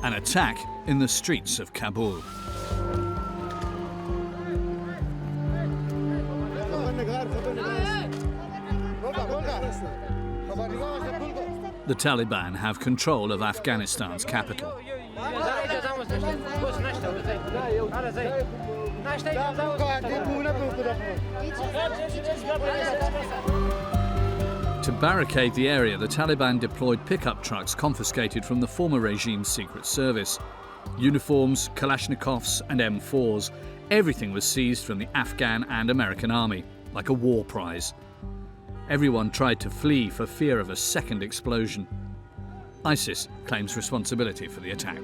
An attack in the streets of Kabul. The Taliban have control of Afghanistan's capital. To barricade the area, the Taliban deployed pickup trucks confiscated from the former regime's secret service. Uniforms, Kalashnikovs and M4s, everything was seized from the Afghan and American army, like a war prize. Everyone tried to flee for fear of a second explosion. ISIS claims responsibility for the attack.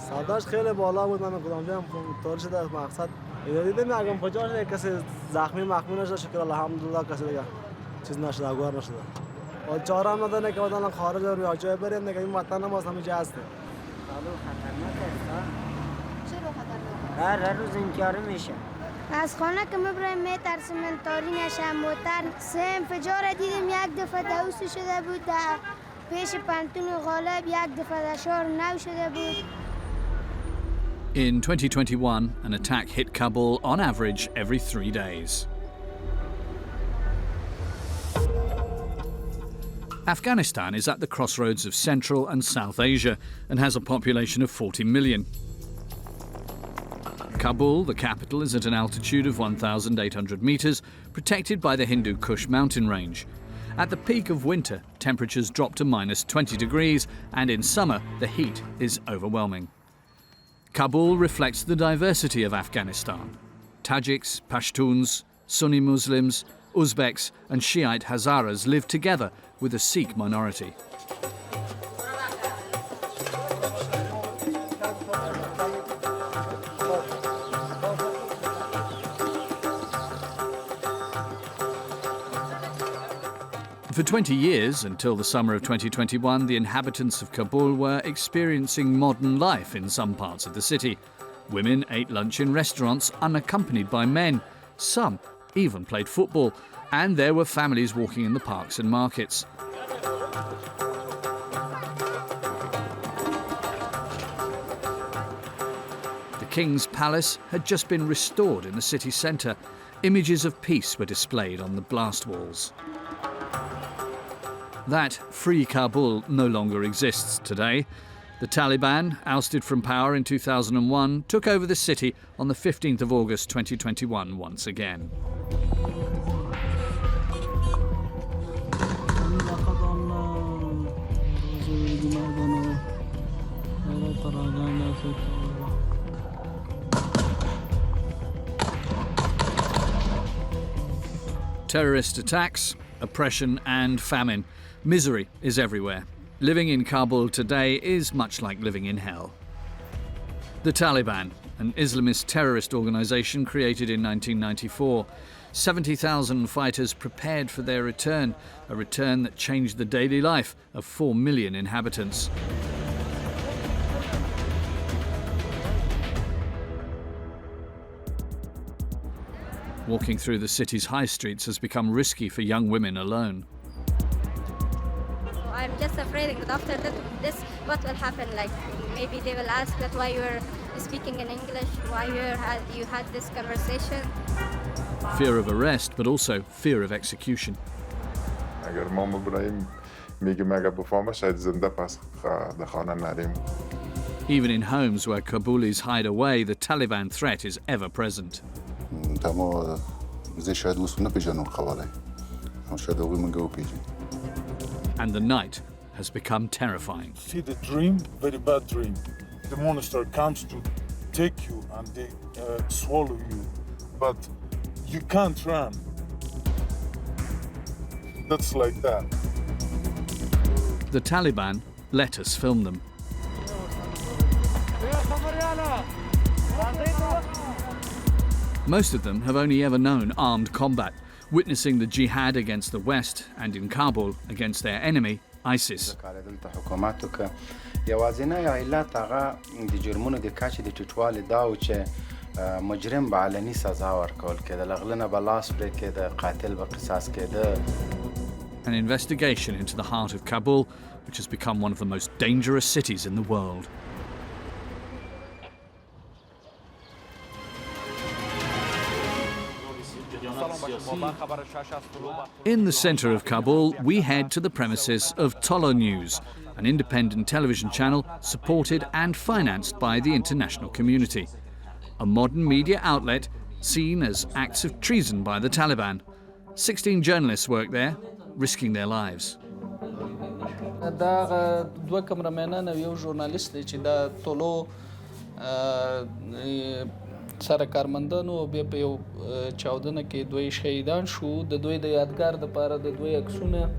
سرداش خیلی بالا بود من کدامجا طور شده از مقصد دیدم اگه کجا شده کسی زخمی مخمون نشده شکر الحمدلله کسی دیگه چیز نشده اگوار نشده و چاره هم نداره که مثلا خارج رو یا جای بریم دیگه این وطن ما همینجا هست کابل خطرناک است چرا خطرناک هر روز اینجوری میشه از خانه که میبریم میترسیم انطوری نشه موتر سه انفجار دیدیم یک دفعه دوستی شده بود در پیش پنتون غالب یک دفعه دشار نو شده بود. In 2021, an attack hit Kabul on average every 3 days. Afghanistan is at the crossroads of Central and South Asia and has a population of 40 million. Kabul, the capital, is at an altitude of 1,800 meters, protected by the Hindu Kush mountain range. At the peak of winter, temperatures drop to minus 20 degrees, and in summer, the heat is overwhelming. Kabul reflects the diversity of Afghanistan. Tajiks, Pashtuns, Sunni Muslims, Uzbeks and Shiite Hazaras live together with a Sikh minority. For 20 years, until the summer of 2021, the inhabitants of Kabul were experiencing modern life in some parts of the city. Women ate lunch in restaurants unaccompanied by men. Some even played football, and there were families walking in the parks and markets. The King's Palace had just been restored in the city centre. Images of peace were displayed on the blast walls. That free Kabul no longer exists today. The Taliban, ousted from power in 2001, took over the city on the 15th of August 2021 once again. Terrorist attacks, oppression and famine. Misery is everywhere. Living in Kabul today is much like living in hell. The Taliban, an Islamist terrorist organisation created in 1994. 70,000 fighters prepared for their return, a return that changed the daily life of 4 million inhabitants. Walking through the city's high streets has become risky for young women alone. I'm just afraid that after this, what will happen? Like, maybe they will ask that why you're speaking in English, why you had this conversation. Fear of arrest, but also fear of execution. Even in homes where Kabulis hide away, the Taliban threat is ever present. And the night has become terrifying. See the dream, very bad dream. The monster comes to take you and they swallow you, but you can't run. That's like that. The Taliban let us film them. Most of them have only ever known armed combat, witnessing the jihad against the West and in Kabul against their enemy, ISIS. مجرم به علنی سزا ورکول کېده لغلنه به لاس پرې کېده قاتل به قصاص کېده. An investigation into the heart of Kabul, which has become one of the most dangerous cities in the world. In the centre of Kabul, we head to the premises of Tuba News, an independent television channel supported and financed by the international community. A modern media outlet seen as acts of treason by the Taliban. 16 journalists work there, risking their lives. دا دوه کمرمنان او یو ژورنالیست دی چې دا ټولو سره کارمندانو او بیا په یو چاودنه کې دوی شهیدان شو. د دوی د یادګار لپاره د دوی عکسونه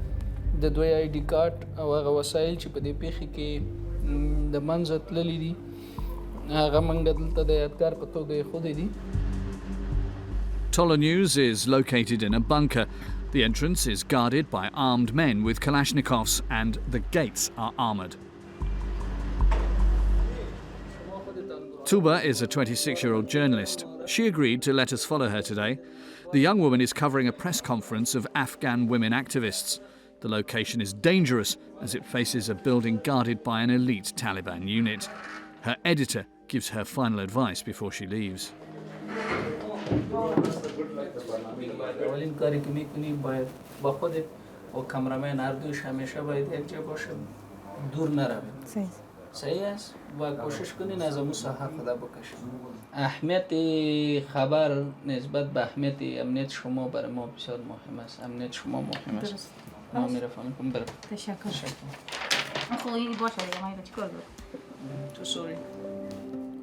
د دوی آی ډي کارت او هغه وسایل چې په دې پیښه کې د منځه تللي دي هغه موږ دلته د یادګار په توګه ایښودي دي. Tuba News is located in a bunker. The entrance is guarded by armed men with Kalashnikovs and the gates are armoured. Tuba is a 26-year-old journalist. She agreed to let us follow her today. The young woman is covering a press conference of Afghan women activists. The location is dangerous as it faces a building guarded by an elite Taliban unit. Her editor gives her final advice before she leaves. اولین کاری که میکنی باید با خودت و کامرامن هر دوش همیشه باید یک جا باشه دور نروید. صحیح است و کوشش کنین از امو ساحه خدا بکشید. اهمیت خبر نسبت به اهمیت امنیت شما برای ما بسیار مهم است. امنیت شما مهم است. ما میرفهم کنم برم. تشکر. خیلی باشه دیگه ما چیکار تو سوری.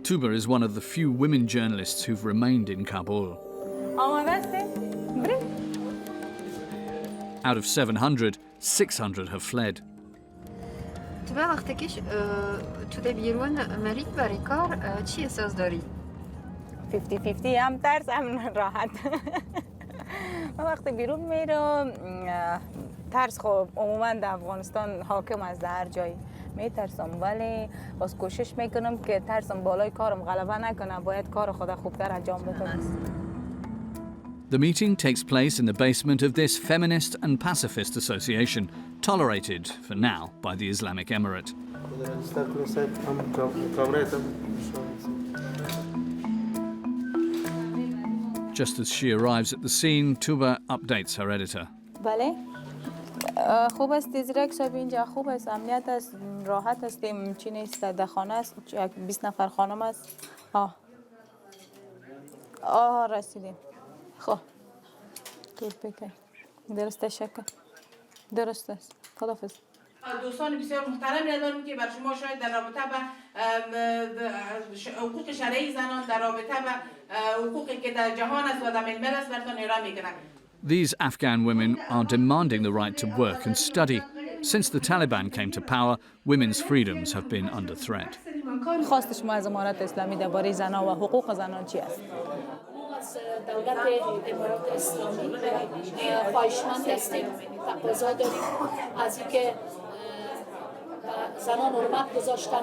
Tuba is one of the few women journalists who've remained in Kabul. Out of 700, 600 have fled. توبه وقتی که تو بیرون مرید برای کار چی احساس داری؟ 50-50 هم ترس هم راحت. وقتی بیرون میرم ترس خب عموما در افغانستان حاکم است در هر جایی میترسم ولی باز کوشش میکنم که ترسم بالای کارم غلبه نکنه باید کار خود خوبتر انجام بدم. The meeting takes place in the basement of this feminist and pacifist association, tolerated for now by the Islamic Emirate. Just as she arrives at the scene, Tuba updates her editor. بله خوب است زیرک صاحب اینجا خوب است امنیت است راحت هستیم چی نیست در خانه است 20 نفر خانم است رسیدیم خب طول بکن درست تشکر درست است خداحافظ. دوستان بسیار محترمی ندارم که بر شما شاید در رابطه با حقوق شرعی زنان در رابطه با حقوقی که در جهان است و در ملل است براتون ارائه میکنم. These Afghan women are demanding the right to work and study. Since the Taliban came to power, women's freedoms have been under threat. خواست شما از امارات اسلامی درباره زنان و حقوق زنان چی است؟ دولت امارات اسلامی خواهشمند هستیم تقاضا داریم از اینکه زنان حرمت گذاشتن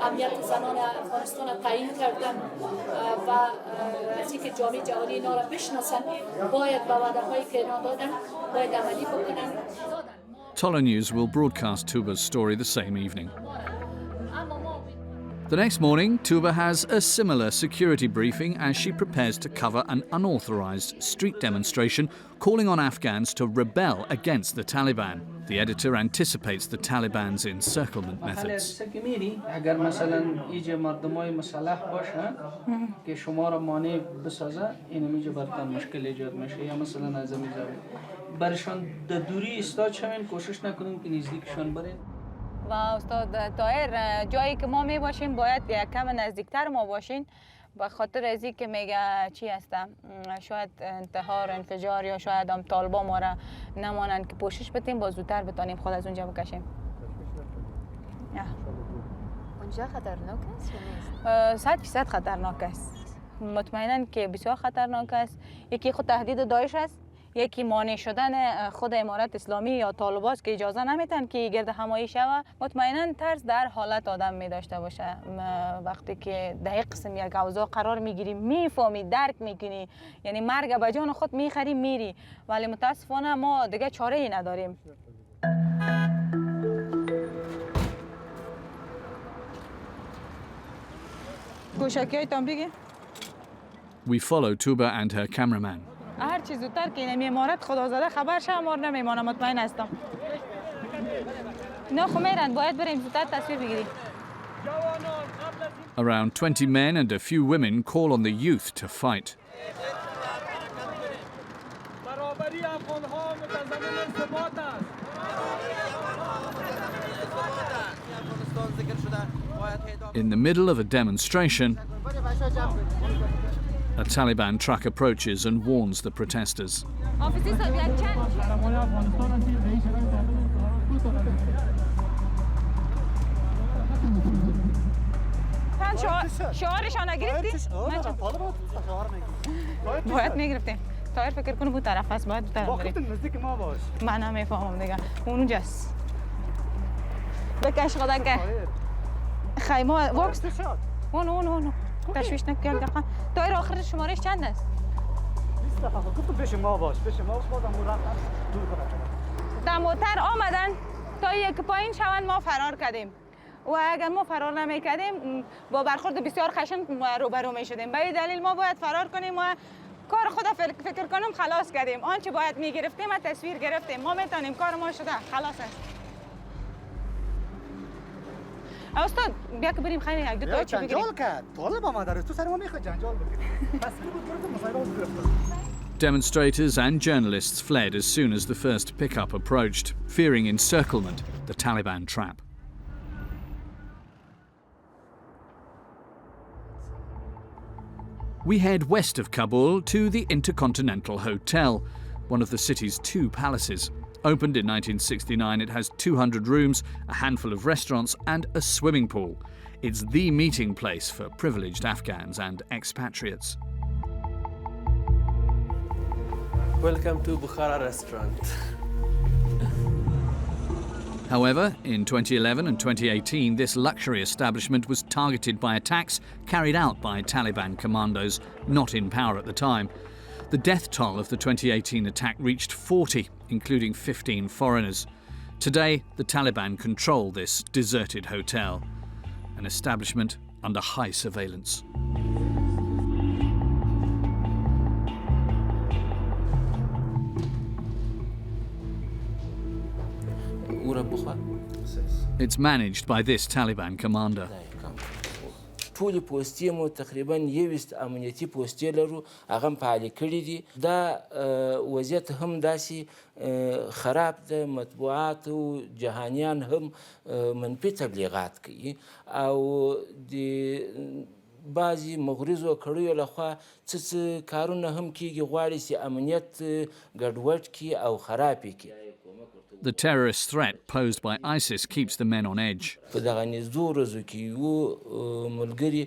امنیت زنان افغانستان را تعیین کردن و از اینکه جامعه جهانی اینا را بشناسن باید به وعده‌هایی که اینا دادن باید عملی بکنن. Tuba News will broadcast Tuba's story the same evening. The next morning, Tuba has a similar security briefing as she prepares to cover an unauthorized street demonstration calling on Afghans to rebel against the Taliban. The editor anticipates the Taliban's encirclement methods. اگر مثلا اینجا مردمای مسلح باشه که شما را مانع بسازه این میجا براتون مشکل ایجاد میشه یا مثلا از این زاویه برشان در دوری استاد شوین کوشش نکنیم که نزدیکشان برین. و استاد طاهر جایی که ما می باشیم باید یک کم نزدیکتر ما باشین به خاطر از این که میگه چی هستم شاید انتحار انفجار یا شاید هم طالبان ما را نمانند که پوشش بدیم با زودتر بتانیم خود از اونجا بکشیم. اونجا خطرناک است یا نیست؟ 100% خطرناک است. مطمئناً که بسیار خطرناک است. یکی خود تهدید داعش است یکی مانع شدن خود امارت اسلامی یا طالبان که اجازه نمیتن که گرد همایی شود. مطمئنا ترس در حالت آدم می داشته باشه. وقتی که در یک قسم یک اوضاع قرار میگیری میفهمی، درک میکنی، یعنی مرگ به جان خود میخری میری، ولی متاسفانه ما دیگه چاره ای نداریم. گوشکی های تان بگی؟ We follow Tuba and her cameraman. هر چیز زودتر که این امارت خدازاده خبر شه مار نمیمانم، مطمئن هستم. نه خو میرن، باید بریم زودتر تصویر بگیریم. Around 20 men and a few women call on the youth to fight. In the middle of a demonstration, a Taliban truck approaches and warns the protesters. شعارشان نگرفتی؟ باید میگرفتیم. تایر فکر کنم بود طرف هست، باید طرف بریم. نزدیک ما باش. من نمیفهمم دیگه. اونجاست. بکش خداگه. خیمه واکس. اونو. تشویش نکن دقیقا. تایر آخر شمارش چند است؟ 20 دقیقه. گفتم پیش ما باش. بازم رفتم دور کنم. در موتر آمدن تا یک پایین شوند ما فرار کردیم. و اگر ما فرار نمی‌کردیم با برخورد بسیار خشن روبرو می‌شدیم. به این دلیل ما باید فرار کنیم و کار خود فکر کنم خلاص کردیم. آنچه باید می‌گرفتیم و تصویر گرفتیم. ما می‌تونیم، کار ما شده، خلاص است. استاد بیا که بریم خیلی یک دو تا چی بگیریم. جنجال کرد. طالب آمده تو سر ما می‌خواد جنجال بگیری. بس بود مصاحبه گرفت. Demonstrators and journalists fled as soon as the first pickup approached, fearing encirclement, the Taliban trap. We head west of Kabul to the Intercontinental Hotel, one of the city's 2 palaces. Opened in 1969, it has 200 rooms, a handful of restaurants and a swimming pool. It's the meeting place for privileged Afghans and expatriates. Welcome to Bukhara restaurant. However, in 2011 and 2018, this luxury establishment was targeted by attacks carried out by Taliban commandos not in power at the time. The death toll of the 2018 attack reached 40, including 15 foreigners. Today, the Taliban control this deserted hotel, an establishment under high surveillance. It's managed by this Taliban commander. ټول پوسټې مو تقریبا 20 امنیتي پوسټې لرو، هغه هم فعالې کړي دي. دا وضعیت هم داسې خراب ده، مطبوعات او جهانیان هم منفي تبلیغات کوي او د بعضې مغرضو کړیو لخوا څه کارونه هم کیږي، غواړي چې امنیت ګډوډ کړي او خراب یې کړي. The terrorist threat posed by ISIS keeps the men on edge. په دغه نږدې ورځو کې یو ملګري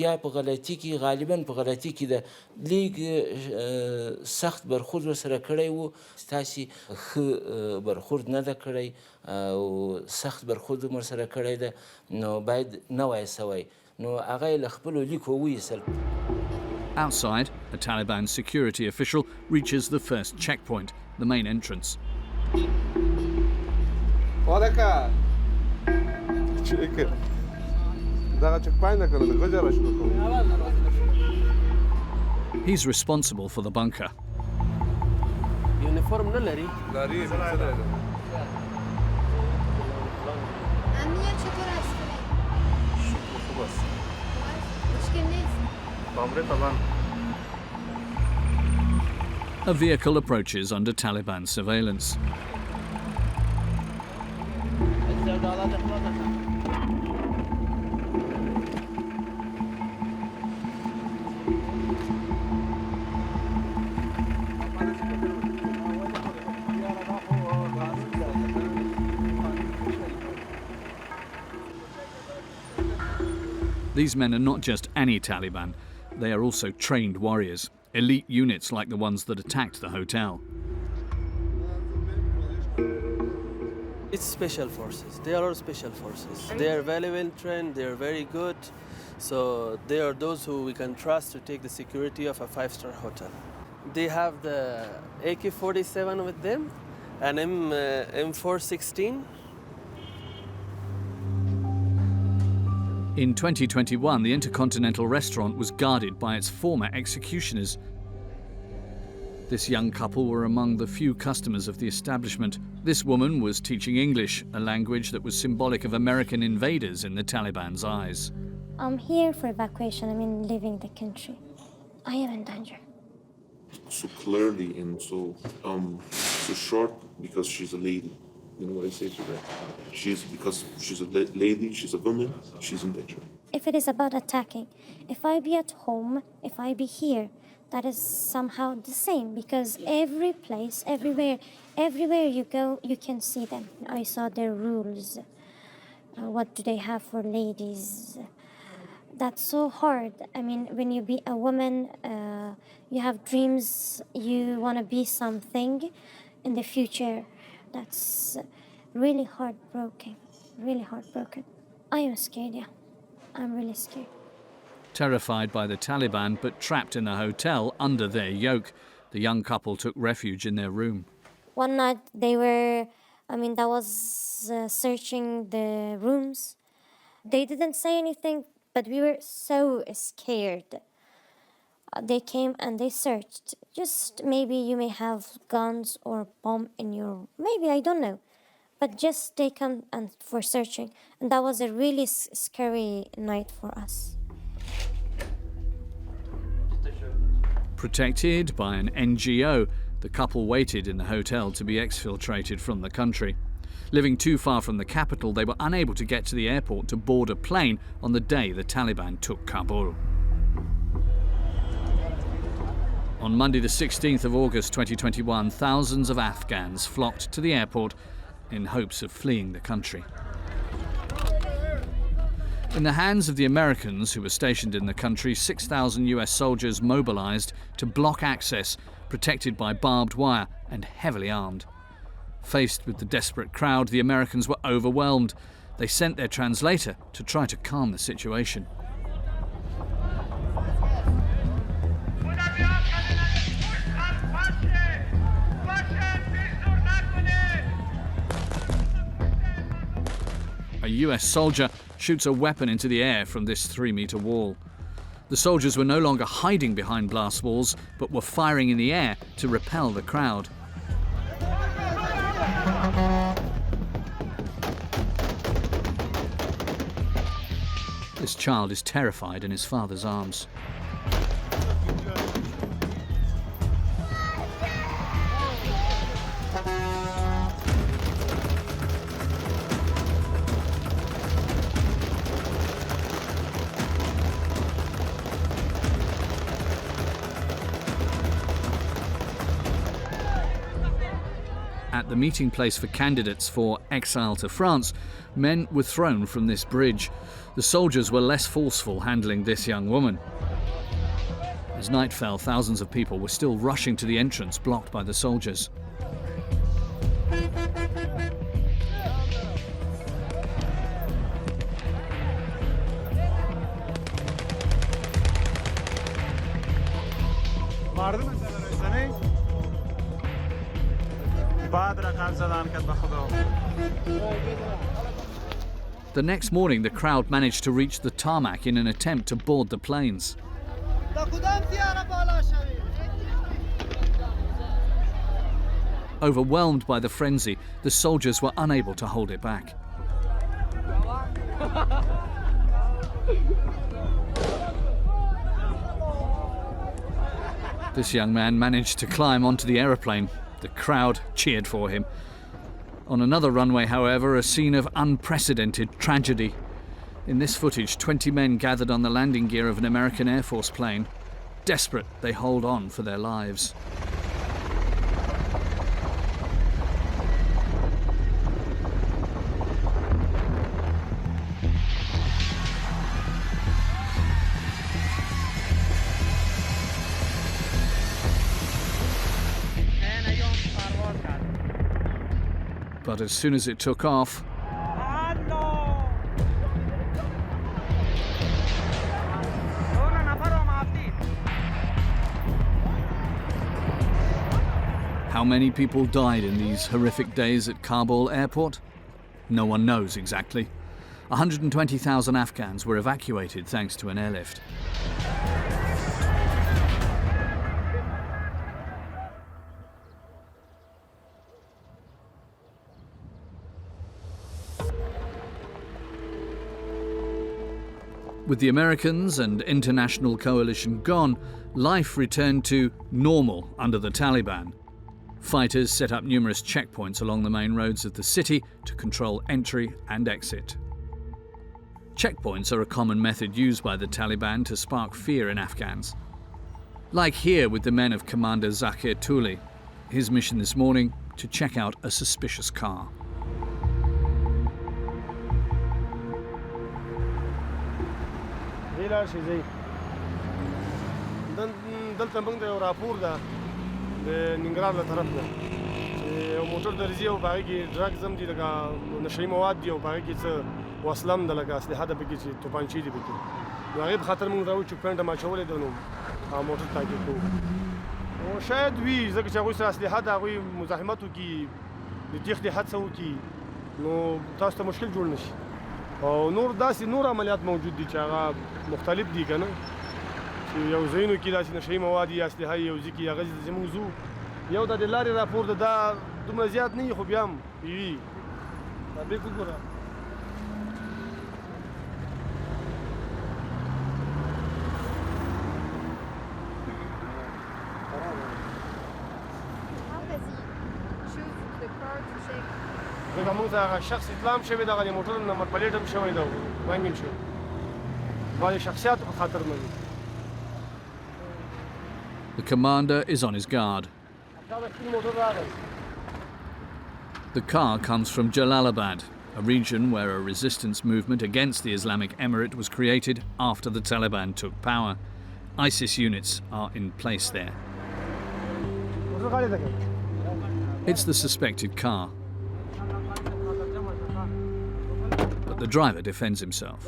یا په غلطي کې، غالبا په غلطي کې د لیگ سخت برخورد ورسره کړی و، ستاسې ښه برخورد نه ده کړی او سخت برخورد ورسره کړی ده، نو باید نه وای سوی، نو هغه یې له خپلو لیکو وایستل. Outside, a Taliban security official reaches the first checkpoint, the main entrance. He's responsible for the bunker. Uniform نه لري؟ امنیت چطور است؟ خوب است. مشکل نیست. A vehicle approaches under Taliban surveillance. These men are not just any Taliban, they are also trained warriors. elite units like the ones that attacked the hotel. It's special forces. They are all special forces. They are very well trained. They are very good. So they are those who we can trust to take the security of a 5-star hotel. They have the AK-47 with them, and M416. In 2021, the Intercontinental restaurant was guarded by its former executioners. This young couple were among the few customers of the establishment. This woman was teaching English, a language that was symbolic of American invaders in the Taliban's eyes. I'm here for evacuation. I mean, leaving the country. I am in danger. So clearly and so short because she's a lady. You know what I say to that? Because she's a lady, she's a woman, she's in danger. If it is about attacking, if I be at home, if I be here, that is somehow the same, because every place, everywhere you go, you can see them. I saw their rules. What do they have for ladies? That's so hard. I mean, when you be a woman, you have dreams, you want to be something in the future. That's really heartbroken, really heartbroken. I am scared, yeah. I'm really scared. Terrified by the Taliban, but trapped in a hotel under their yoke, the young couple took refuge in their room. One night they were, that was searching the rooms. They didn't say anything, but we were so scared. They came and they searched. Just maybe you may have guns or bomb in your, maybe, I don't know. But just they come and for searching. And that was a really scary night for us. Protected by an NGO, the couple waited in the hotel to be exfiltrated from the country. Living too far from the capital, they were unable to get to the airport to board a plane on the day the Taliban took Kabul. On Monday the 16th of August 2021, thousands of Afghans flocked to the airport in hopes of fleeing the country. In the hands of the Americans who were stationed in the country, 6,000 US soldiers mobilized to block access, protected by barbed wire and heavily armed. Faced with the desperate crowd, the Americans were overwhelmed. They sent their translator to try to calm the situation. A US soldier shoots a weapon into the air from this 3-meter wall. The soldiers were no longer hiding behind blast walls, but were firing in the air to repel the crowd. This child is terrified in his father's arms. At the meeting place for candidates for exile to France, men were thrown from this bridge. The soldiers were less forceful handling this young woman. As night fell, thousands of people were still rushing to the entrance blocked by the soldiers. The next morning, the crowd managed to reach the tarmac in an attempt to board the planes. Overwhelmed by the frenzy, the soldiers were unable to hold it back. This young man managed to climb onto the aeroplane. The crowd cheered for him. On another runway, however, a scene of unprecedented tragedy. In this footage, 20 men gathered on the landing gear of an American Air Force plane. Desperate, they hold on for their lives. but as soon as it took off, how many people died in these horrific days at Kabul airport? No one knows exactly. 120,000 Afghans were evacuated thanks to an airlift. With the Americans and international coalition gone, life returned to normal under the Taliban. Fighters set up numerous checkpoints along the main roads of the city to control entry and exit. Checkpoints are a common method used by the Taliban to spark fear in Afghans. Like here with the men of Commander Zakir Tuli, his mission this morning to check out a suspicious car. د ننګرهار له طرف نه یو موټر درځي او په هغې کې ډرګز هم دي لکه نشهیي مواد دي او په هغې کې څه وسله هم ده لکه اسلحه ده پکې چې توپانچې دي پکې نو هغې په خاطر موږ راوړو چې پینټ هم اچولی ده نو هغه موټر تعقیب کوو او شاید وي ځکه چې هغوی سره اسلحه ده هغوی مزاحمت وکړي د تېښتې هڅه وکړي نو تاسو ته مشکل جوړ نه شي او نور داسې نور عملیات موجود دي چې هغه مختلف دي که نه یو ځایونو کې داسې نشهیي مواد یا اسلحه یو ځای کې هغه ځای زموږ ځو یو دا د لارې راپور ده دا دومره زیات نه وي خو بیا هم وي دا بیک وګوره ځکه موږ ته هغه شخص اطلاع هم شوې ده هغه د موټر نمبر پلیټ هم شوی ده رنګ هم شوی دا د شخصیاتو په خاطر نه وي. The commander is on his guard. The car comes from Jalalabad, a region where a resistance movement against the Islamic Emirate was created after the Taliban took power. ISIS units are in place there. It's the suspected car. But the driver defends himself.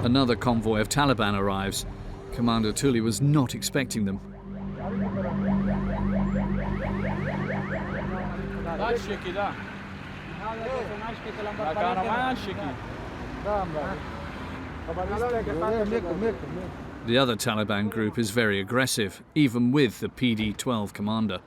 Another convoy of Taliban arrives. Commander Tuli was not expecting them. The other Taliban group is very aggressive, even with the PD-12 commander.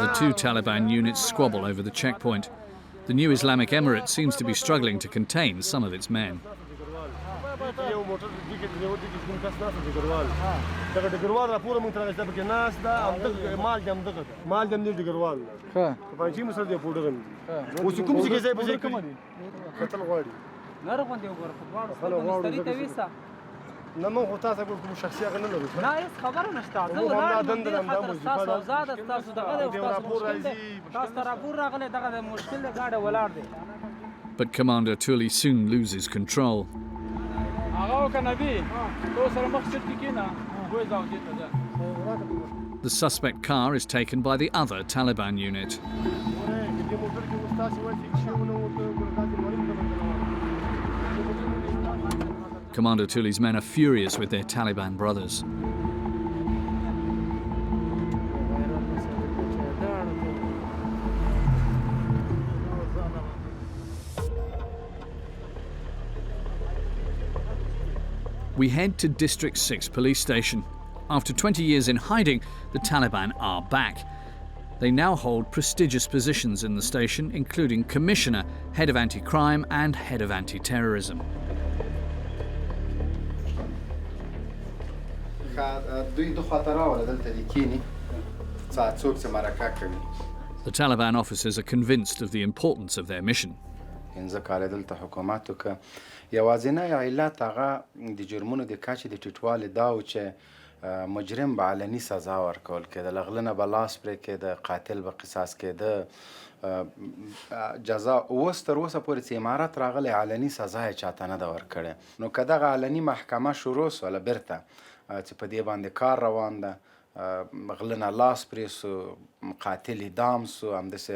The two Taliban units squabble over the checkpoint. The new Islamic Emirate seems to be struggling to contain some of its men. But Commander Tuli soon loses control. The suspect car is taken by the other Taliban unit. Commander Tuli's men are furious with their Taliban brothers. We head to District 6 police station. After 20 years in hiding, the Taliban are back. They now hold prestigious positions in the station, including Commissioner, Head of Anti-Crime and Head of Anti-Terrorism. The Taliban officers are convinced of the importance of their mission. مجرم به علني سزا ورکول کېده لغلنه به لاس پرې کېده قاتل به قصاص کېده جزا اوس تر اوسه پورې چې امارت راغلی علني سزا یې چاته نه ده ورکړې نو که دغه علني محکمه شروع سوله بیرته چې په دې باندې کار روان ده غلنه لاس پرې سو قاتل اعدام سو همداسې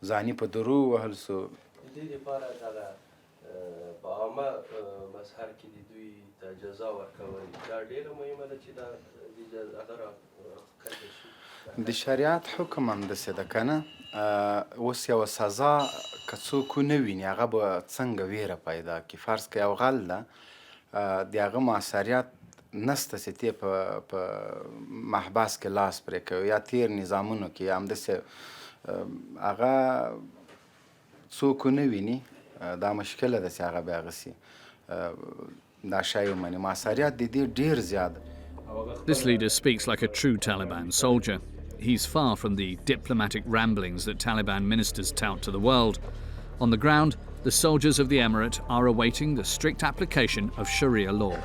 ځاني په درو وهل سو د دې لپاره دغه په عامه مظهر کې د دوی جزا ورکول دا ډېره مهمه ده چې دا هغه د شریعت حکم همداسې ده که نه اوس یوه سزا که څوک ونه ویني هغه به څنګه ویره پیدا کړي فرض که یو غل ده د هغه مؤثریت نسته چې تی په محبس کې لاس پرې کوي یا تیر نظامونو کې همداسې هغه څوک ونه ویني دا مشکله ده چې هغه بیا هغسې دا شی ومني مؤثریت د دې ډېر زیات. This leader speaks like a true Taliban soldier. He's far from the diplomatic ramblings that Taliban ministers tout to the world. On the ground, the soldiers of the emirate are awaiting the strict application of Sharia law.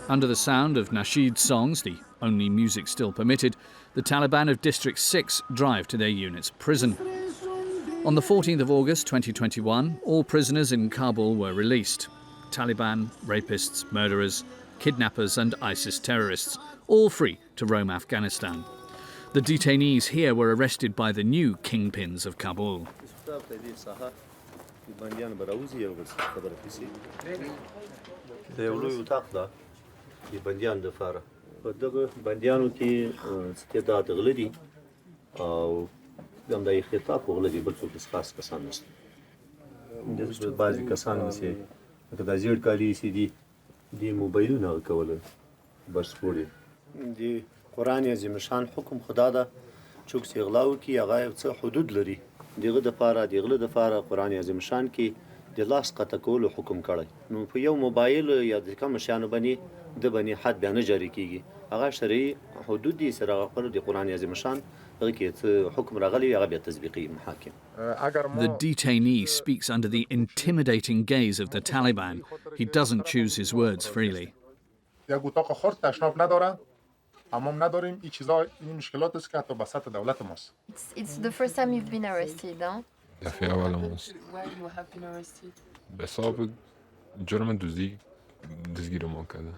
Under the sound of nasheed songs, the only music still permitted, the Taliban of District 6 drive to their unit's prison. On the 14th of August 2021, all prisoners in Kabul were released. Taliban, rapists, murderers, kidnappers and ISIS terrorists, all free to roam Afghanistan. The detainees here were arrested by the new kingpins of Kabul. د بندیانو دپاره په دغه بندیانو کې استعداد غله دي او همدا یې خطاب غله دي بل څوک خاص کسان نشته بعضې کسان چې لکه دا زیړ کالي چې دي دې موبایلونه کوله بس پورې د قرآن عظیم شان حکم خدا ده څوک چې غلا وکړي هغه یو څه حدود لري دغه دپاره د غله دپاره قرآن عظیم شان کې د لاس قطع کولو حکم کړی نو په یو موبایل یا د کوم شیانو باندې د باندې حد بیا نه جاري کیږي هغه شرعي حدود دي سره پر د قرآن عظیم شان هغه کې څه حکم راغلی هغه بیا تطبیقي محاکم. The detainee speaks under the intimidating gaze of the Taliban. He doesn't choose his words freely. یک اتاق خرد تشناب ندارن حمام نداریم این چیزا این مشکلات است که حتی بساط دولت ماست. It's the first time you've been arrested, huh? دفعه اول ماست. Why you have been arrested? به حساب جرم دزدگیر ما کرده.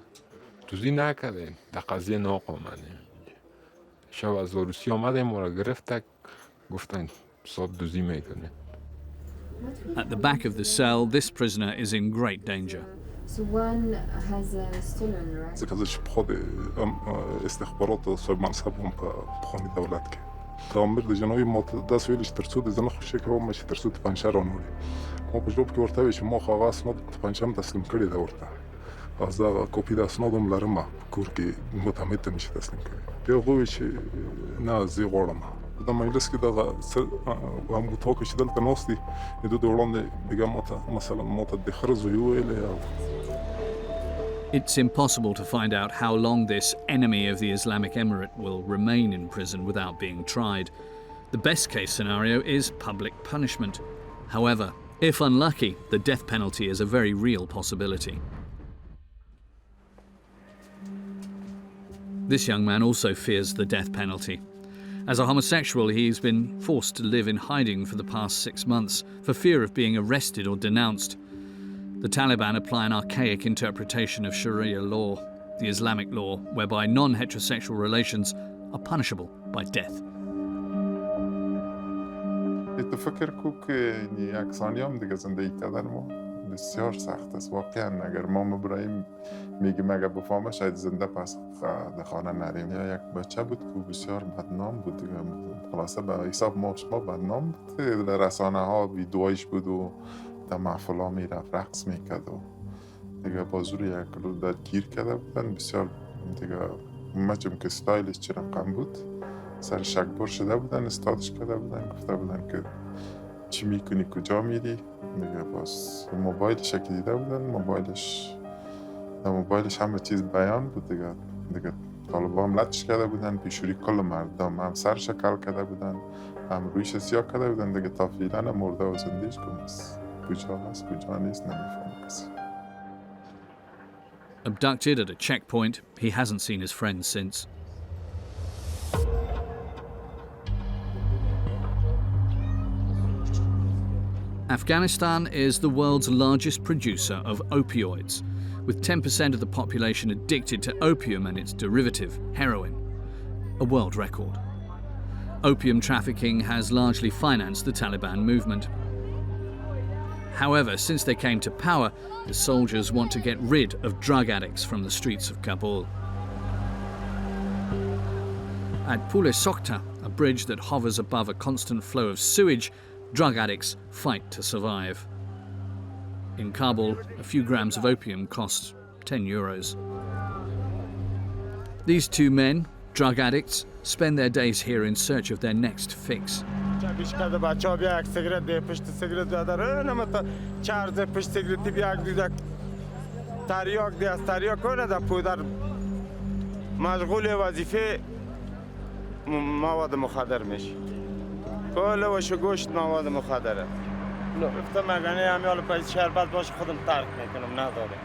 دزدی نکرده. در قضیه ناقانونی. شب از روسیه آمده ما را گرفت گفتن صاحب دزدی میکنه. At the back of the cell, this prisoner is in great danger. So one has stolen, right? زکازه چی بخواد استخبارات صاحب منصب هم بخوانی دولت که. تامر د جنوبي متداس ویلش ترڅو د زنه خوشي کوم چې ترڅو د پنځه رانوري ما په جواب کې ورته وی چې ما خو غاس نو د پنځه هم تسلیم کړی دا ورته از دا کاپی د اسنادم لرم کور کې متعمد ته نشي تسلیم کړی بیا غوي چې نه زی غوړم دا مجلس کې دا هم غوټو کې چې دلته نوستي د دوه وړاندې دغه ماته مثلا ماته د خرز ویل یا It's impossible to find out how long this enemy of the Islamic Emirate will remain in prison without being tried. The best case scenario is public punishment. However, if unlucky, the death penalty is a very real possibility. This young man also fears the death penalty. As a homosexual, he's been forced to live in hiding for the past 6 months for fear of being arrested or denounced. The Taliban apply an archaic interpretation of Sharia law, the Islamic law, whereby non-heterosexual relations are punishable by death. تفکر کو که یک ثانیه هم دیگه زندگی کردن ما بسیار سخت است واقعا. اگر ما مبراهیم میگیم اگر بفهمه شاید زنده پس در خانه نریم. یا یک بچه بود که بسیار بدنام بود دیگه، خلاصه به حساب ما شما بدنام بود. در رسانه ها ویدئویش بود و در محفل ها میرفت رقص میکرد و دیگه بازور یک رو گیر کرده بودن بسیار دیگه. مچم که ستایلش چه رقم بود سر شکبر شده بودن، استادش کرده بودن، گفته بودن که چی میکنی کجا میری دیگه. باز موبایلش که دیده بودن، موبایلش همه چیز بیان بود دیگه. طالبان لطش کرده بودن پیشوری کل مردم، هم سرش کل کرده بودن هم رویش سیاه کرده بودن دیگه. تا فعلا مرده و زندهش کجا هست کجا نیست نمیفهم کسی. Abducted at a checkpoint, he hasn't seen his friends since. Afghanistan is the world's largest producer of opioids, with 10% of the population addicted to opium and its derivative, heroin, a world record. Opium trafficking has largely financed the Taliban movement. However, since they came to power, the soldiers want to get rid of drug addicts from the streets of Kabul. At Pule Sokhta, a bridge that hovers above a constant flow of sewage, drug addicts fight to survive. In Kabul, a few grams of opium costs 10 euros. These two men, drug addicts, spend their days here in search of their next fix. مواد مخدر میشه. کل وش گوشت مواد مخدره. گفتم مگه همیال پس شربت باشه خودم ترک میکنم نداره.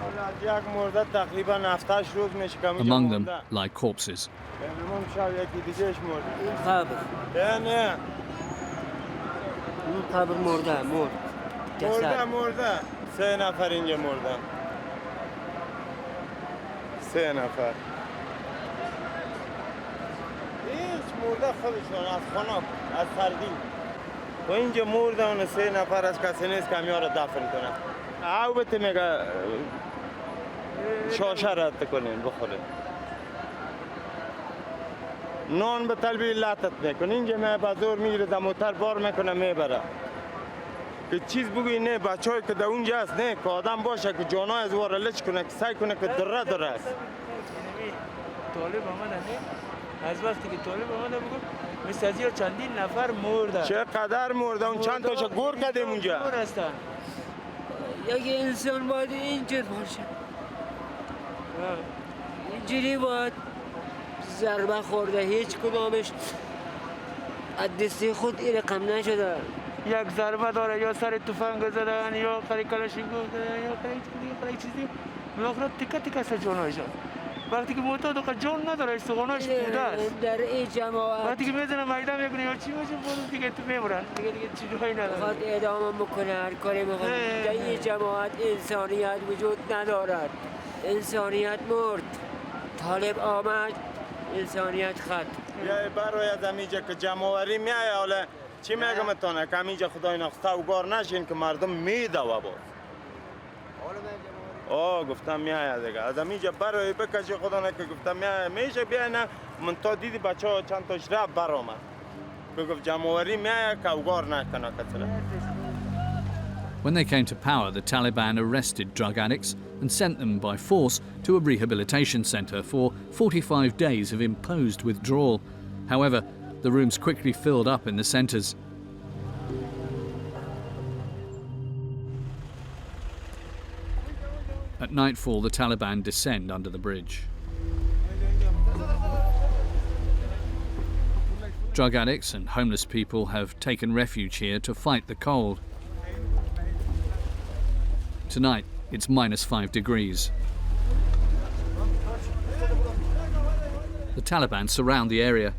حالا یک مرده تقریبا 7 روز میشه که Among them lie corpses. امروز شب یکی دیگهش مرده. این قبر. نه. این قبر مرده. مرده. 3 نفر اینجا مردن. 3 نفر. مرده خودشون از خانه از سردی و اینجا مرده و 3 نفر از کسی نیست که همیار رو دفن کنه. او بته میگه شاشه رد کنین بخورین، نان به طلبی لطت میکن. اینجا می بازور میگیره در موتر بار میکنه میبره که چیز بگوی نه بچه های که در اونجا هست نه که آدم باشه که جانای از واره لچ کنه که سعی کنه که دره است. طالب آمده از وقتی که طالب آمده بگو مثل از چندین نفر مرده. چقدر مرده؟ اون چند تاشو گور کردیم اونجا. یک انسان باید اینجور باشه، اینجوری باید ضربه خورده، هیچ کدامش از دستی خود این رقم نشده. یک ضربه داره یا سر تفنگ زدن یا قری کلاشنیکوف زدن یا قری چیزی بالاخره تیکه تیکه است جانایشان. وقتی که معتاد و جان نداره استخواناش بوده است. در این جماعت وقتی که میزنه میدان میکنه یا چی باشه بود دیگه تو میمونن دیگه چی جایی نداره. خود اعدام میکنه هر کاری میکنه. در این جماعت انسانیت وجود ندارد. انسانیت مرد. طالب آمد انسانیت خط. یا برای از اینجا که جمعوری میایه حالا چی میگم اتانه که اینجا خدای نخسته و گار نشین که مردم میده و باز. گفتم میایه دیگه از اینجا برای بکشی خدا نکه گفتم میایه میشه بیای نه من تا دیدی بچه ها چند تاش رفت برآمد گفت جمعوری میایه که اوگار نکنه کسره. When they came to power, the Taliban arrested drug addicts and sent them by force to a rehabilitation centre for 45 days of imposed withdrawal. However, the rooms quickly filled up in the centres. At nightfall, the Taliban descend under the bridge. Drug addicts and homeless people have taken refuge here to fight the cold. Tonight, it's -5 degrees. The Taliban surround the area.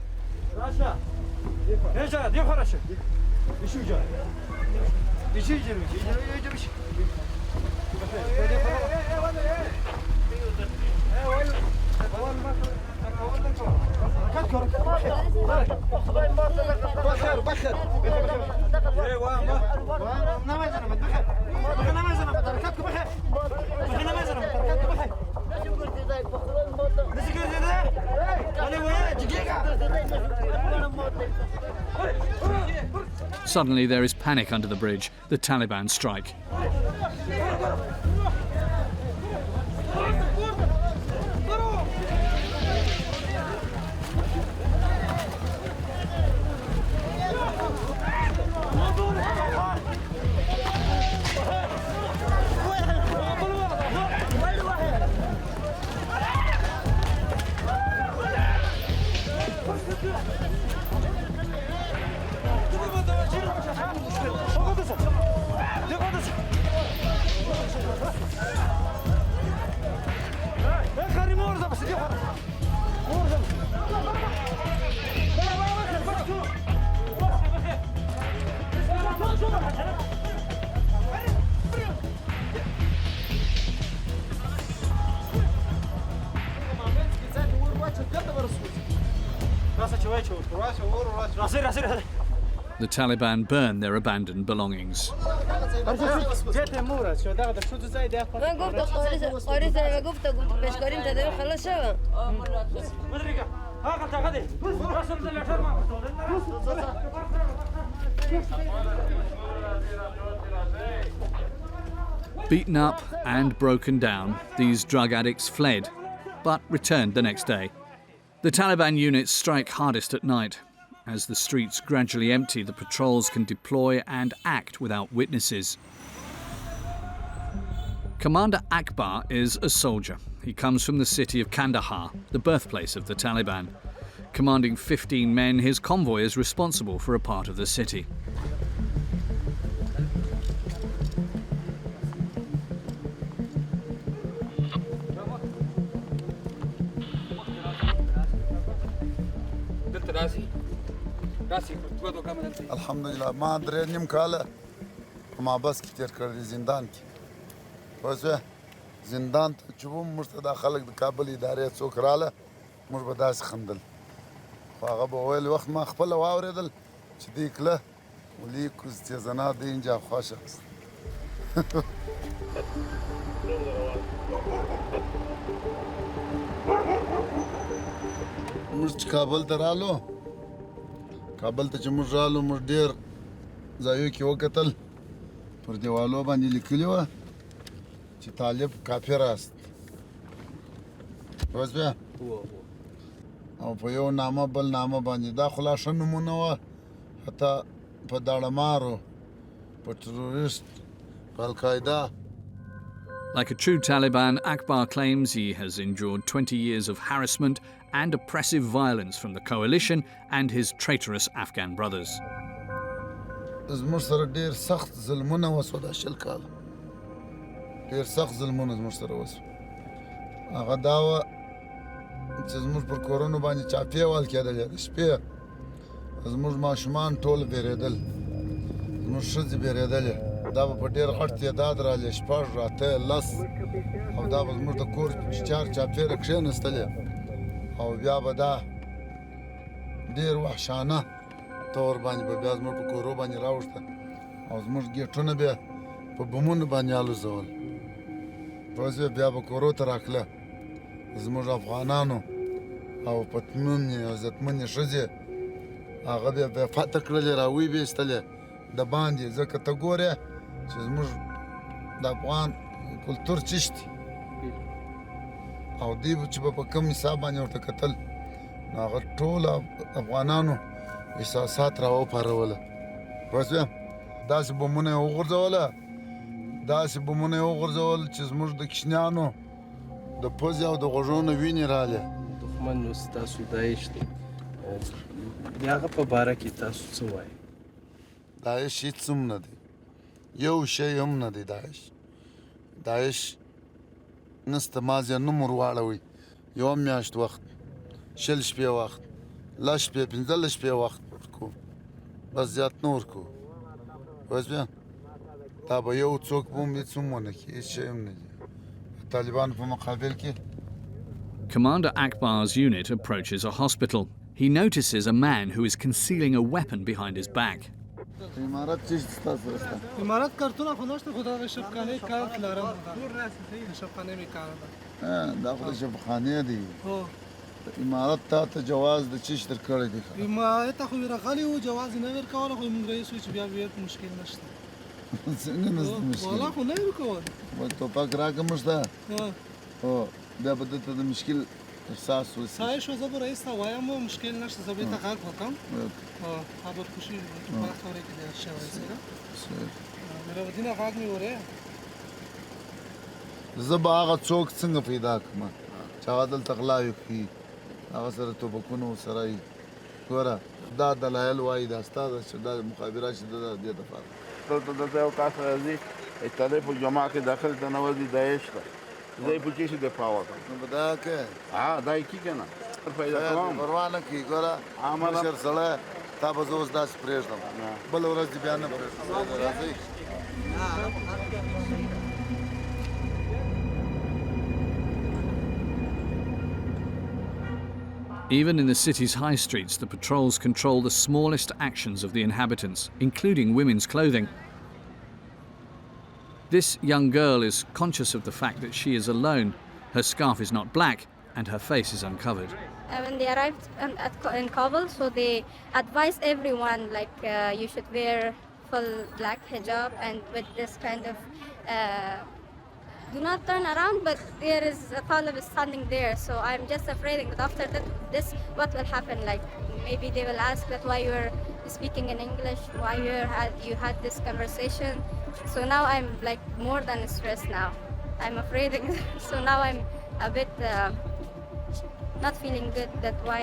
Suddenly there is panic under the bridge. The Taliban strike. The Taliban burn their abandoned belongings. Beaten up and broken down, these drug addicts fled, but returned the next day. The Taliban units strike hardest at night. As the streets gradually empty, the patrols can deploy and act without witnesses. Commander Akbar is a soldier. He comes from the city of Kandahar, the birthplace of the Taliban. Commanding 15 men, his convoy is responsible for a part of the city. الحمدلله ما درې نیم کاله په محبس کې تېر کړی زندان کې پوه شوې زندان ته چې وم موږ ته دا خلک د کابل ادارې څوک راله موږ به داسې خندل خو هغه به ویل وخت ما خپله واورېدل چې دی کله ولیکو استېزنا دی اینجا خوښه است موږ چې کابل ته رالو کابل ته چې موږ رالو موږ ډېر ځایو کې وکتل پر دیوالو باندې لیکلي وه چې طالب کافر است پوه شوې او په یو نامه بل نامه باندې دا خو لا ښه نومونه وه حتی په داړمارو په ټروریست په القاعده. Like a true Taliban, Akbar claims he has endured 20 years of harassment and oppressive violence from the coalition and his traitorous Afghan brothers. زموږ سره ډېر سخت ظلمونه وسوه دا شل کاله ډېر سخت ظلمونه زموږ سره وسوه هغه دا وه چې زموږ پر کورونو باندې چاپې وال کېدلې د شپې زموږ ماشومان ټول بیرېدل زموږ ښځې بیرېدلې دا به په ډېر غټ تعداد رالې شپږ اته لس او دا به زموږ د کور چار چاپېره کښېنستلې او بیا به دا ډېر وحشانه طور باندې به بیا زموږ په کورو باندې راوښته او زموږ ګېټونه بیا په بمونو باندې الوزول پوه شوې بیا به کورو ته راکله زموږ افغانانو او پتمنې او عزتمنې ښځې هغه بیا فتح کړلې راویې بېستلې د باندې ځکه ته ګورې چې زموږ د افغان کلتور چشتي او دوی چې به په کوم حساب باندې ورته کتل نو هغه ټول افغانانو احساسات راوپاروله پوه شوې داسې بمونه یې وغورځوله داسې بمونه یې وغورځول چې زموږ د کوچنیانو د پوزې او د غوږونو وینې رالې دښمن نو ستاسو داعش دی د هغه په باره کې تاسو څه وایئ داعش هېڅ هم نه دی یو شی هم نه دی داعش نسته مازې نوم ور واړوئ یوه میاشت وخت شل شپې وخت لس شپې پنځلس شپې وخت ورکو بس زیات نه ورکو پوه شوې دا به یو څوک به هم هېڅ هم ونه کړي هېڅ شی هم نه دي طالبانو په مقابل کې. Commander Akbar's unit approaches a hospital. He notices a man who is concealing a weapon behind his back. امارات چی ستاسو رسته امارات کارتونه خو نشته خو دا شبخانه کارت لرم دور راځي شبخانه می کار دا خو شبخانه دی هو امارت ته جواز د چی شتر کړی دی امارت خو راغلی و جواز نه ورکول خو موږ رئیس چې بیا مشکل نشته څنګه نشته مشکل والله خو نه ورکول و توپک راکم شته او بیا به دته د مشکل احساس وسی سایه شو زه به رئیس ته وایم مشکل نشته زه به ته غږ وکم خبر خوشی په خبره کې دی شوی سره مې ودینه غږ مې وره زه به هغه څوک څنګه پیدا کړم چې هغه دلته غلاوي کوي هغه سره توپکونه سره یې ګوره دا دلایل وایي دا ستا ده چې دا مخابرات چې ده د دې دپاره دلته دلته یو کس راځي ایټالۍ په جماعت کې داخل ته ننوځي داعش ته زه یې په کې شي دفاع وکړم نو به دا که دا یې کي که نه پیدا کوم پروا نه کوي ګوره مشر سړی تا به زه اوس داسې پرېږدم بله ورځ دې بیا نه پرېږدم راځئ Even in the city's high streets, the patrols control the smallest actions of the inhabitants, including women's clothing. This young girl is conscious of the fact that she is alone. Her scarf is not black and her face is uncovered. When they arrived in Kabul, so they advised everyone you should wear full black hijab and with this kind of do not turn around, but there is a Talib standing there, so I'm just afraid that after this, what will happen? Maybe they will ask that why you're speaking in English, why you had this conversation. So now I'm more than stressed now. I'm afraid, so now I'm a bit not feeling good. That's why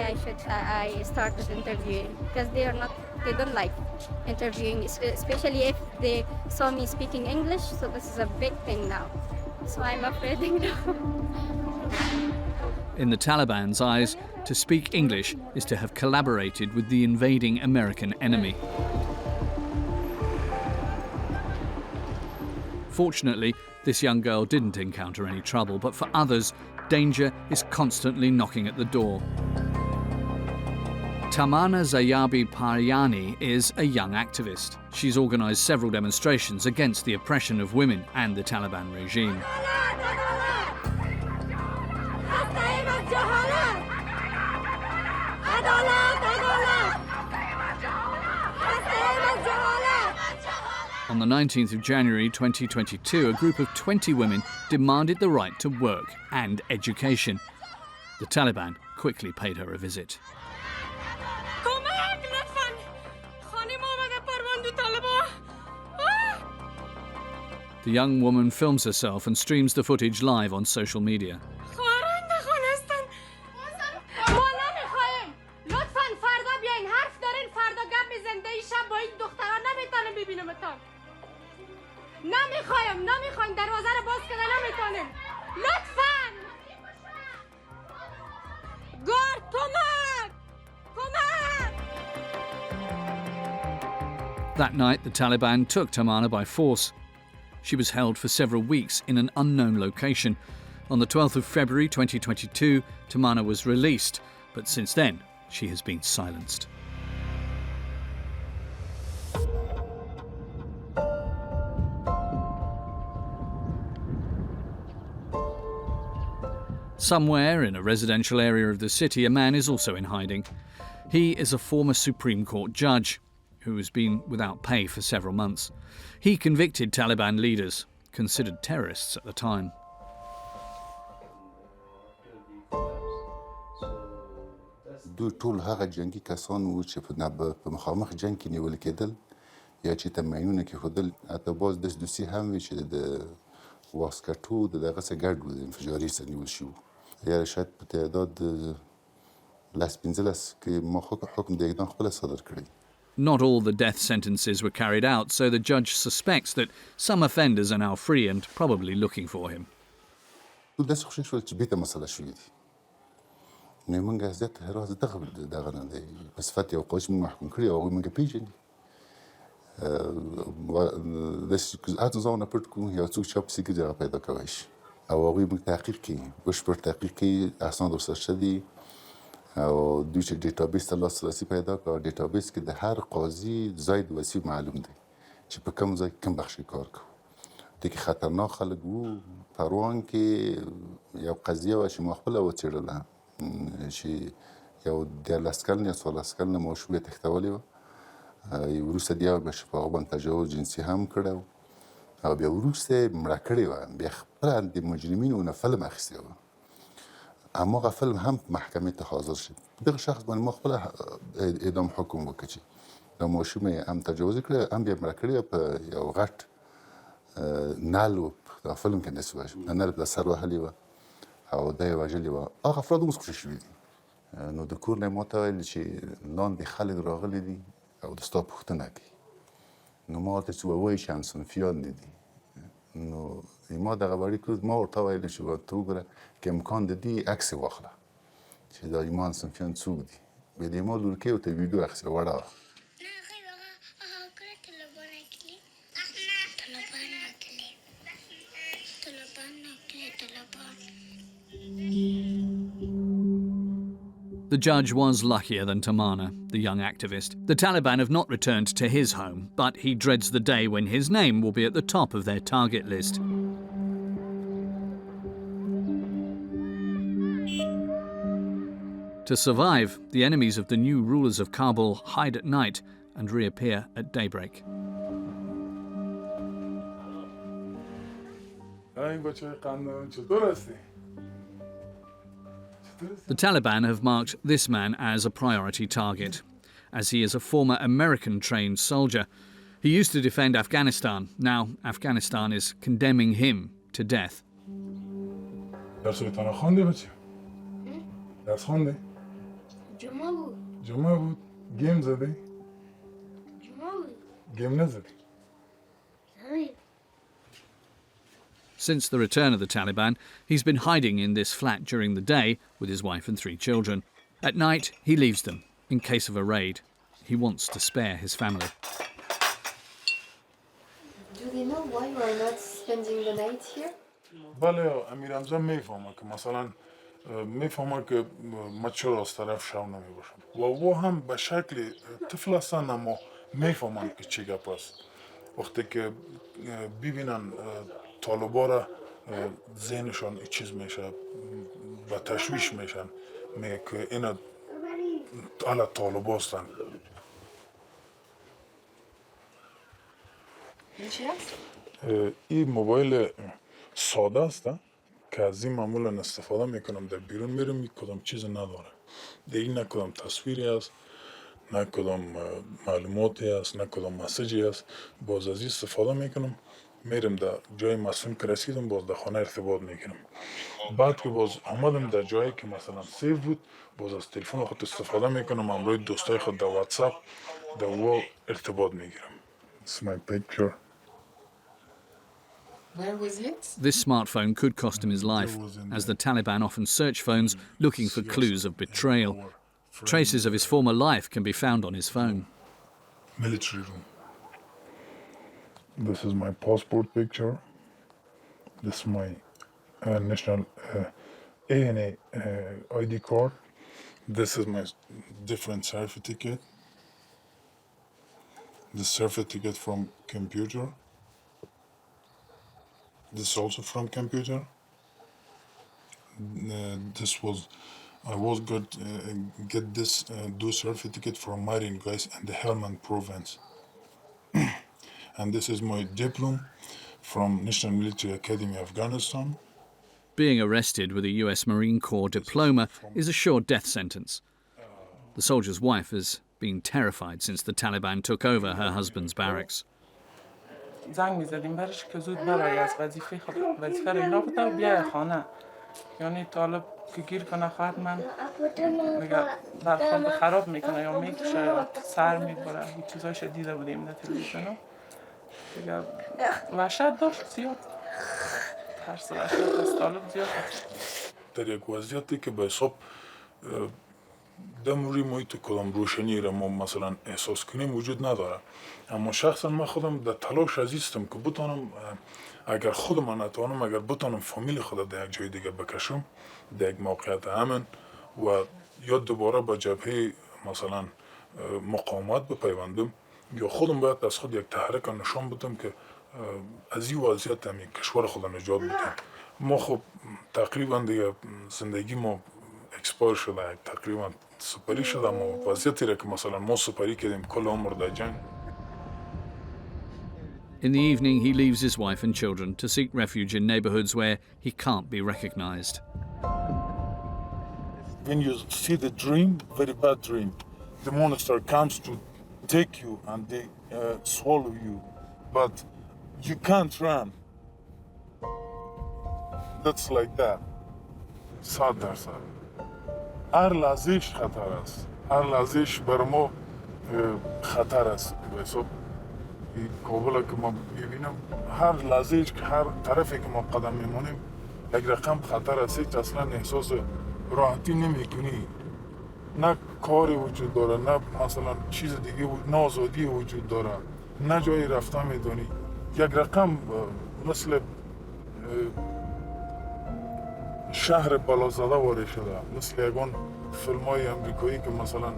I started interviewing, because they don't like interviewing, especially if they saw me speaking English. So this is a big thing now. So I'm afraid now. In the Taliban's eyes, to speak English is to have collaborated with the invading American enemy. Fortunately, this young girl didn't encounter any trouble, but for others, danger is constantly knocking at the door. Tamana Zayabi Pariani is a young activist. She's organised several demonstrations against the oppression of women and the Taliban regime. On the 19th of January 2022, a group of 20 women demanded the right to work and education. The Taliban quickly paid her a visit. The young woman films herself and streams the footage live on social media. That night, the Taliban took Tamana by force. She was held for several weeks in an unknown location. On the 12th of February 2022, Tamana was released, but since then, she has been silenced. Somewhere in a residential area of the city, a man is also in hiding. He is a former Supreme Court judge who has been without pay for several months. He convicted Taliban leaders, considered terrorists at the time. دوی ټول هغه جنگي کسان وو چې په مخامخ جنگ کې نیول کېدل یا چې تمرینونه کېښودل حتی باز دسدوسي هم وي چې د واسکټو د دغه څه ګډ و د انفجاري څه نیول شوي وو یا شاید په تعداد لس پنځلس کې ما حکم د اعدام خپله صادر کړی. Not all the death sentences were carried out, so the judge suspects that some offenders are now free and probably looking for him. داسې خوشحال شول چې بېرته مسله شوې دي. نو یې موږ زیات حراس دغه نه دی په صفت یو قاضي چې موږ محکوم کړي او هغوی موږ پېژني. داسې هر څه ځانونه پټ کړو یو څوک چې هغه پسې ګرځي هغه پیدا کولی شي او هغوی موږ تحقیق کوي بشپړ تحقیق کوي اسناد ورسره شته دي او دوی چې ډیټابیس ته لاسرسي پیدا کړه ډیټابیس کې د هر قاضي ځای د وسیع معلوم دی چې په کوم ځای کوم بخش کې کار کوو دې کې خطرناک خلک وو پروان کې یو قضیه وه چې ما خپله وڅېړله چې یو 14 کلن یا 14 کلنه ماشوم یې تښتولې وه. وروسته بیا په هغه باندې تجاوز جنسي هم کړی و او بیا وروسته یې مړه کړې وه. بیا خپله د مجرمینو نه فلم اخیستی و. هماغه فلم هم محکمې ته حاضر شد. دغه شخص باندې ما خپله اعدام حکم وکړ چې دا ماشوم یې هم تجاوز کړی هم بیا مړه کړې وه په یو غټ نل و. دا فلم کې داسې وه نل په سر وهلې وه او دا یې وژلې وه. هغه افراد اوس خوشي شوي دي. نو د کور نه یې ماته ویل چې لاندې خلک راغلي دي او د ستا پوښتنه کوي. نو ما ورته چې ووایي چې همصنفیان دي. نو ما دغه وړي کړ ما ورته ویل چې ته وګوره که امکان د دې عکس یې واخله چې دا ما همصنفیان څوک دي. بیا د ما لورکۍ ورته ویډیو اخیستې وړه وه. The judge was luckier than Tamana, the young activist. The Taliban have not returned to his home, but he dreads the day when his name will be at the top of their target list. To survive, the enemies of the new rulers of Kabul hide at night and reappear at daybreak. The Taliban have marked this man as a priority target, as he is a former American-trained soldier. He used to defend Afghanistan. Now Afghanistan is condemning him to death. Since the return of the Taliban, he's been hiding in this flat during the day with his wife and 3 children. At night, he leaves them in case of a raid. He wants to spare his family. Do they know why you are not spending the night here? بله امیر حمزه میفهمه که مثلا میفهمه که ما چرا از طرف شو نمیباشم و او هم به شکل طفل هستن اما میفهمن که چی گپ است. وقتی که ببینن طالبا را ذهنشان چیز میشه و تشویش میشن میگه که اینا حالا طالبا هستن. این موبایل ساده است که از این معمولا استفاده میکنم در بیرون میرم کدام چیز نداره. دیگه نه کدام تصویری است نه کدام معلوماتی است نه کدام مسیجی است. باز از این استفاده میکنم میرم در جای مسئول که رسیدم باز در خانه ارتباط میگیرم. بعد که باز آمدم در جایی که مثلا سیو بود باز از تلفن خود استفاده میکنم همراه دوستای خود در واتساپ در او ارتباط میگیرم. It's my picture. Where was it? This smartphone could cost him his life, as the Taliban often search phones looking for clues of betrayal. Traces of his former life can be found on his phone. Military room. This is my passport picture. This is my national ANA ID card. This is my different certificate. The certificate from computer. This is also from computer. I was get this do certificate from Marine guys and the Helmand province. And this is my diploma from National Military Academy Afghanistan. Being arrested with a US Marine Corps diploma is a sure death sentence. The soldier's wife has been terrified since the Taliban took over her husband's barracks. زنگ می‌زدیم برش که زود برای از وظیفه رو اینا بده و بیای خانه. یعنی طالب که گیر کنه خواهد من میگه برخورد خراب میکنه یا میکشه یا سر میبره. این چیزایش دیده بودیم در تلویزیون. دیگه وحشت داشت زیاد. ترس وحشت از طالب زیاد. در یک وضعیتی که به حساب دموری محیط کدام روشنی را ما مثلا احساس کنیم وجود نداره. اما شخصا من خودم در تلاش عزیزم که بتونم اگر خودم نتوانم اگر بتونم فامیل خود در یک جای دیگه بکشم در یک موقعیت امن و یا دوباره با جبهه مثلا مقاومت بپیوندم یا خودم باید از خود یک تحرک نشان بدم که از این وضعیت همین کشور خود نجات بدم. ما خب تقریبا دیگه زندگی ما اکسپایر شده تقریبا سپری شده ما وضعیتی را که مثلا ما سپری کردیم کل عمر در جنگ. In the evening, he leaves his wife and children to seek refuge in neighbourhoods where he can't be recognised. When you see the dream, very bad dream, the monster comes to take you and they swallow you, but you can't run. That's like that. 100%. هر لحظهش خطر است. هر لحظهش بر ما خطر است. حساب کابل که ما ببینم هر لحظهش که هر طرفی که ما قدم میمونیم یک رقم خطر است. هیچ اصلا احساس راحتی نمیکنی. نه کاری وجود داره، نه مثلا چیز دیگه، نه آزادی وجود داره، نه جایی رفتن میدونی. یک رقم مثل شهر بالازاده وارد شده، مثل یکون فیلم های امریکایی که مثلا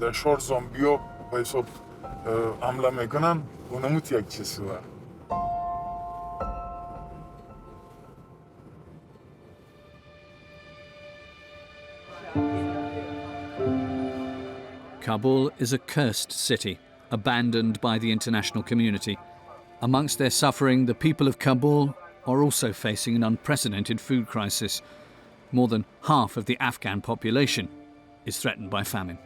در شهر زامبیا به حساب حمله میکنن، اونموت یک چیزی داره. Kabul is a cursed city, abandoned by the international community. Amongst their suffering, the people of Kabul are also facing an unprecedented food crisis. More than half of the Afghan population is threatened by famine.